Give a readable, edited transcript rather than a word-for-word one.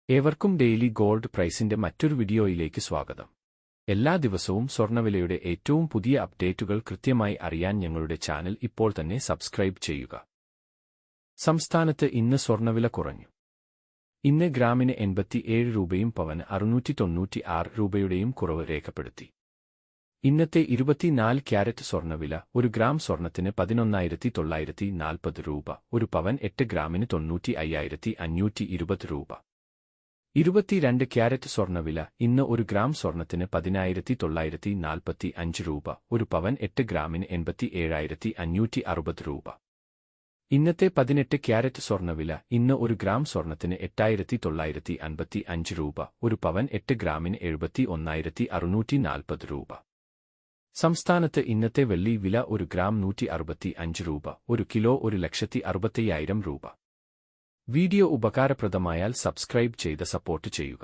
ഏവർക്കും daily gold പ്രൈസിന്റെ മറ്റൊരു വീഡിയോയിലേക്ക് സ്വാഗതം. എല്ലാ ദിവസവും സ്വർണ്ണവിലയുടെ ഏറ്റവും പുതിയ അപ്ഡേറ്റുകൾ കൃത്യമായി അറിയാൻ ഞങ്ങളുടെ ചാനൽ ഇപ്പോൾ തന്നെ സബ്സ്ക്രൈബ് ചെയ്യുക. സംസ്ഥാനത്ത് ഇന്ന് സ്വർണ്ണവില കുറഞ്ഞു. ഇന്ന് ഗ്രാമിന് 87 രൂപയും പവന് 696 രൂപയുടെയും കുറവ് രേഖപ്പെടുത്തി. ഇന്നത്തെ 24 ക്യാരറ്റ് സ്വർണ്ണവില 1 ഗ്രാം സ്വർണ്ണത്തിന് 11,940 രൂപ, 1 പവൻ 8 ഗ്രാമിന് 95,520 രൂപ. 22 ക്യാരറ്റ് സ്വർണ്ണവില ഇന്ന് 1 ഗ്രാം സ്വർണ്ണത്തിന് 10,945 രൂപ, 1 പവൻ 8 ഗ്രാമിന് 87,560 രൂപ. ഇന്നത്തെ 18 ക്യാരറ്റ് സ്വർണ്ണവില ഇന്ന് 1 ഗ്രാം സ്വർണ്ണത്തിന് 8,955 രൂപ, 1 പവൻ 8 ഗ്രാമിന് 71,640 രൂപ. സംസ്ഥാനത്ത് ഇന്നത്തെ വെള്ളി വില 1 ഗ്രാം 165 രൂപ, 1 കിലോ 1,65,000 രൂപ. വീഡിയോ ഉപകാരപ്രദമായാൽ സബ്സ്ക്രൈബ് ചെയ്ത് സപ്പോർട്ട് ചെയ്യുക.